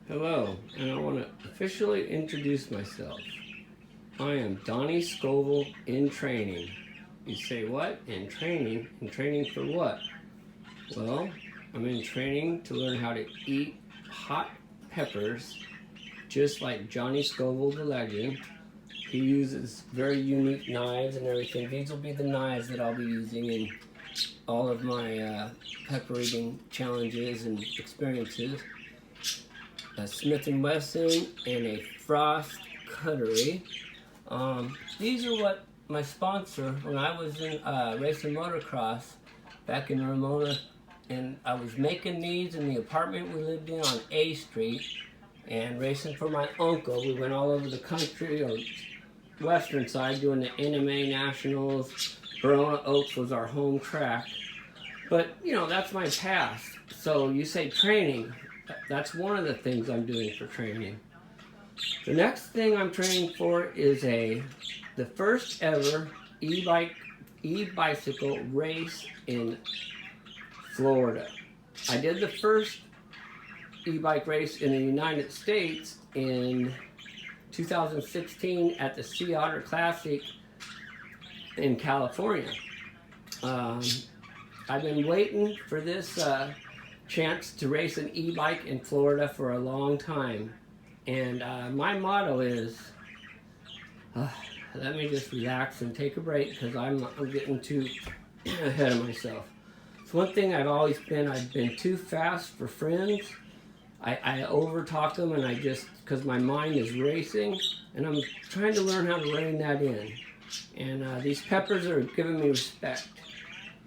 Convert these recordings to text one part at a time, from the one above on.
Hello, and I want to officially introduce myself. I am Donnie Scoville in training. You say what? In training? In training for what? Well, I'm in training to learn how to eat hot peppers just like Johnny Scoville the legend. He uses very unique knives and everything. These will be the knives that I'll be using in all of my pepper eating challenges and experiences. A Smith & Wesson and a Frost Cutlery. These are what my sponsor, when I was in racing motocross back in Ramona, and I was making these in the apartment we lived in on A Street and racing for my uncle. We went all over the country, or western side, doing the NMA Nationals. Verona Oaks was our home track. But, you know, that's my past. So you say training. That's one of the things I'm doing for training. The next thing I'm training for is the first ever e-bicycle race in Florida. I did the first e-bike race in the United States in 2016 at the Sea Otter Classic in California. I've been waiting for this chance to race an e-bike in Florida for a long time, and my motto is let me just relax and take a break, because I'm getting too ahead of myself. It's one thing I've been too fast for friends. I overtalk them, and because my mind is racing, and I'm trying to learn how to rein that in. And these peppers are giving me respect.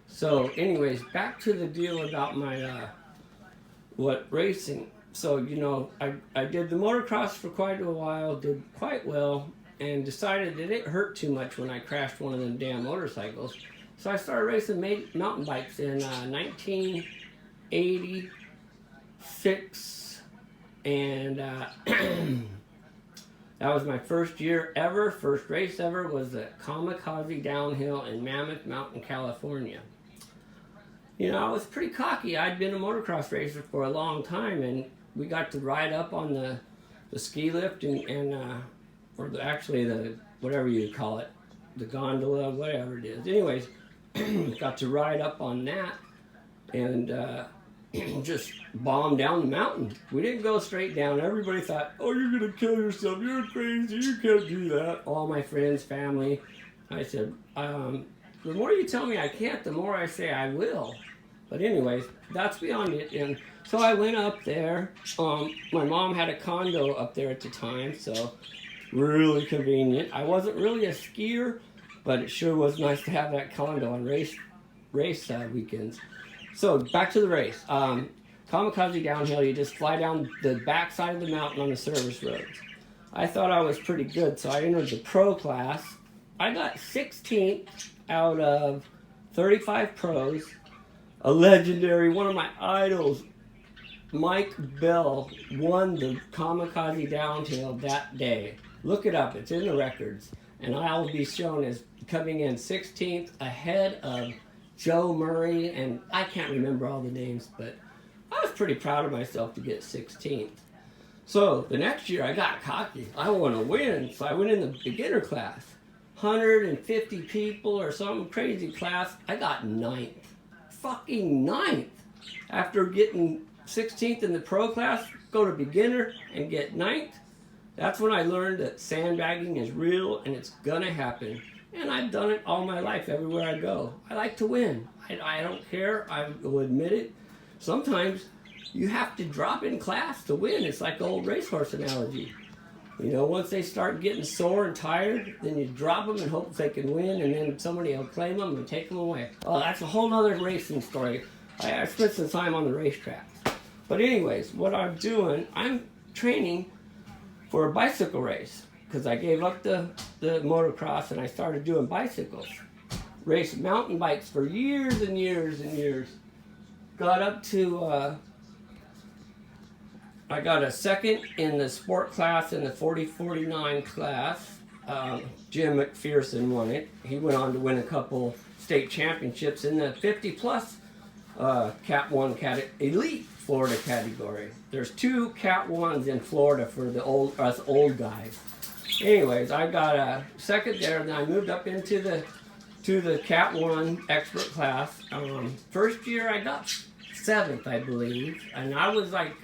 So anyways, back to the deal about my racing. So, you know, I did the motocross for quite a while, did quite well, and decided that it hurt too much when I crashed one of them damn motorcycles. So I started racing mountain bikes in 1986, and that was my first year ever. First race ever was the Kamikaze Downhill in Mammoth Mountain, California. You know, I was pretty cocky. I'd been a motocross racer for a long time, and we got to ride up on the ski lift actually the, whatever you call it, the gondola, whatever it is. Anyways, got to ride up on that and just bomb down the mountain. We didn't go straight down. Everybody thought, oh, you're going to kill yourself. You're crazy. You can't do that. All my friends, family. I said, the more you tell me I can't, the more I say I will. But anyways, that's beyond it. And so I went up there. My mom had a condo up there at the time, so really convenient. I wasn't really a skier, but it sure was nice to have that condo on race weekends. So back to the race. Kamikaze Downhill, you just fly down the backside of the mountain on the service roads. I thought I was pretty good, so I entered the pro class. I got 16th out of 35 pros. A legendary, one of my idols, Mike Bell, won the Kamikaze Downhill that day. Look it up, it's in the records. And I'll be shown as coming in 16th ahead of Joe Murray, and I can't remember all the names, but I was pretty proud of myself to get 16th. So the next year I got cocky. I want to win, so I went in the beginner class. 150 people or some crazy class. I got 9th. Fucking 9th. After getting 16th in the pro class, go to beginner and get 9th. That's when I learned that sandbagging is real and it's gonna happen. And I've done it all my life everywhere I go. I like to win. I don't care. I will admit it. Sometimes you have to drop in class to win. It's like the old racehorse analogy. You know, once they start getting sore and tired, then you drop them and hope they can win, and then somebody will claim them and take them away. Oh, that's a whole other racing story. I spent some time on the racetrack. But anyways, what I'm doing, I'm training for a bicycle race, because I gave up the motocross and I started doing bicycles. Raced mountain bikes for years and years and years. Got up to... I got a second in the sport class in the 40-49 class. Jim McPherson won it. He went on to win a couple state championships in the 50 plus Cat 1 Elite Florida category. There's 2 Cat 1s in Florida for the us old guys. Anyways, I got a second there, then I moved up into the Cat 1 expert class. First year I got 7th, I believe, and I was like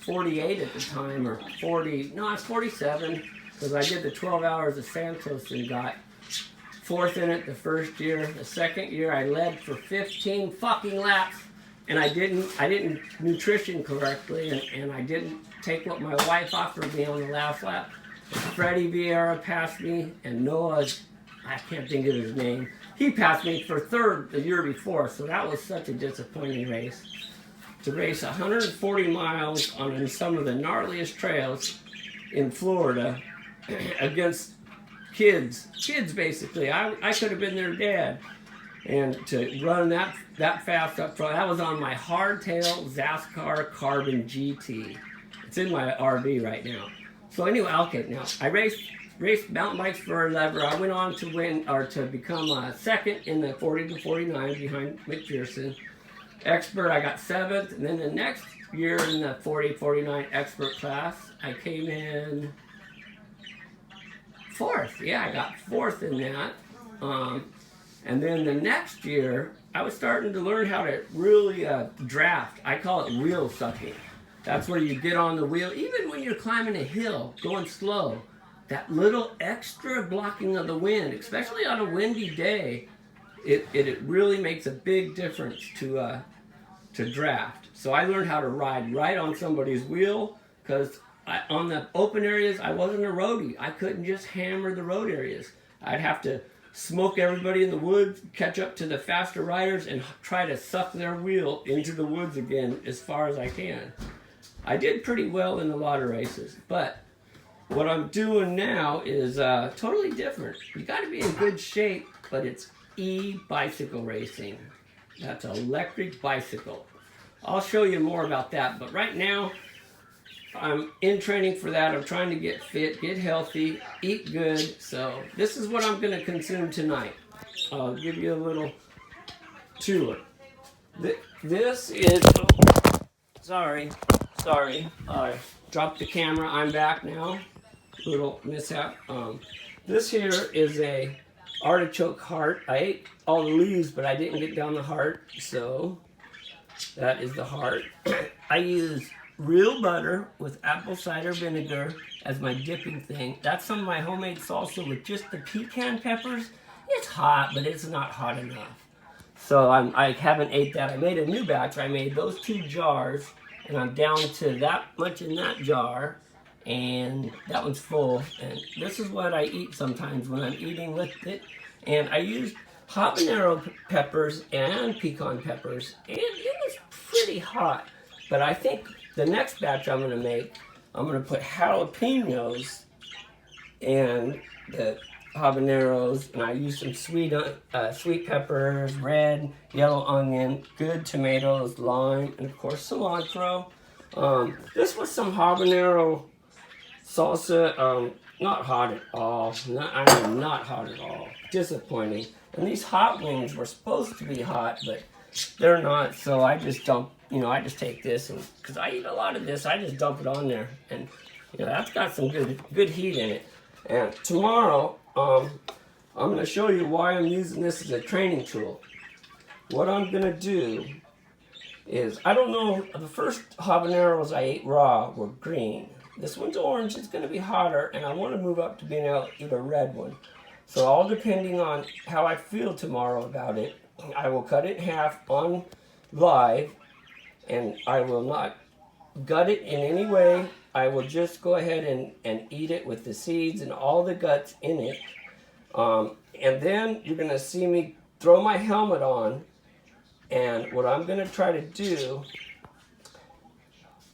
48 at the time, or 40. No, I was 47 because I did the 12 hours of Santos and got 4th in it the first year. The second year I led for 15 fucking laps, and I didn't nutrition correctly, and I didn't take what my wife offered me on the last lap. And Freddie Vieira passed me, and Noah, I can't think of his name, he passed me for 3rd the year before, so that was such a disappointing race. To race 140 miles on some of the gnarliest trails in Florida against kids basically. I could have been their dad. And to run that fast up front, that was on my hardtail Zascar Carbon GT. It's in my RV right now. So anyway, okay, now I raced mountain bikes for Lever. I went on to win, or to become 2nd in the 40 to 49 behind McPherson. Expert, I got 7th, and then the next year in the 40-49 expert class, I came in 4th. Yeah, I got 4th in that. And then the next year, I was starting to learn how to really draft. I call it wheel sucking. That's where you get on the wheel, even when you're climbing a hill, going slow. That little extra blocking of the wind, especially on a windy day, it really makes a big difference to draft. So I learned how to ride right on somebody's wheel, because on the open areas, I wasn't a roadie. I couldn't just hammer the road areas. I'd have to smoke everybody in the woods, catch up to the faster riders, and try to suck their wheel into the woods again as far as I can. I did pretty well in a lot of races, but what I'm doing now is totally different. You got to be in good shape, but it's e-bicycle racing. That's electric bicycle. I'll show you more about that, but right now I'm in training for that. I'm trying to get fit, get healthy, eat good. So this is what I'm going to consume tonight. I'll give you a little tour. This is, sorry, I dropped the camera. I'm back now. Little mishap. This here is a artichoke heart. I ate all the leaves, but I didn't get down the heart, so that is the heart. I use real butter with apple cider vinegar as my dipping thing. That's some of my homemade salsa with just the pecan peppers. It's hot, but it's not hot enough. So I haven't ate that. I made a new batch. I made those 2 jars, and I'm down to that much in that jar, and that one's full. And this is what I eat sometimes when I'm eating with it. And I used habanero peppers and pecan peppers, and it was pretty hot. But I think the next batch I'm going to make, I'm going to put jalapenos and the habaneros, and I use some sweet peppers, red, yellow onion, good tomatoes, lime, and of course cilantro. This was some habanero salsa, not hot at all. Not hot at all. Disappointing. And these hot wings were supposed to be hot, but they're not. So I just dump. I just take this, and because I eat a lot of this, I just dump it on there, and that's got some good heat in it. And tomorrow, I'm going to show you why I'm using this as a training tool. What I'm going to do is, I don't know, the first habaneros I ate raw were green. This one's orange. It's going to be hotter, and I want to move up to being able to eat a red one. So all depending on how I feel tomorrow about it, I will cut it in half on live, and I will not gut it in any way. I will just go ahead and eat it with the seeds and all the guts in it. And then you're going to see me throw my helmet on, and what I'm going to try to do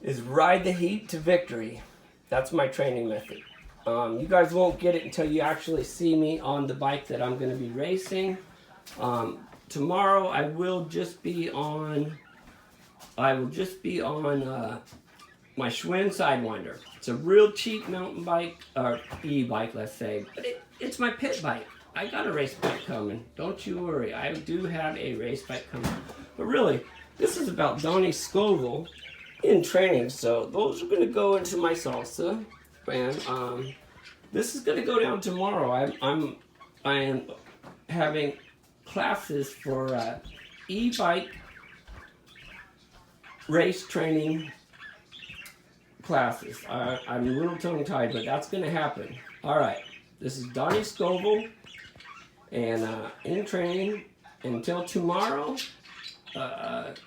is ride the heat to victory. That's my training method. You guys won't get it until you actually see me on the bike that I'm going to be racing. Tomorrow I will just be on my Schwinn Sidewinder. It's a real cheap mountain bike, or e-bike, let's say, but it's my pit bike. I got a race bike coming. Don't you worry. I do have a race bike coming. But really, this is about Donnie Scoville, in training. So those are going to go into my salsa, and this is going to go down tomorrow. I am having classes for e-bike race training classes. I'm a little tongue-tied, but that's going to happen. All right, this is Donnie Scoville, and in training. Until tomorrow,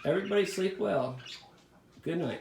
everybody sleep well. Good night.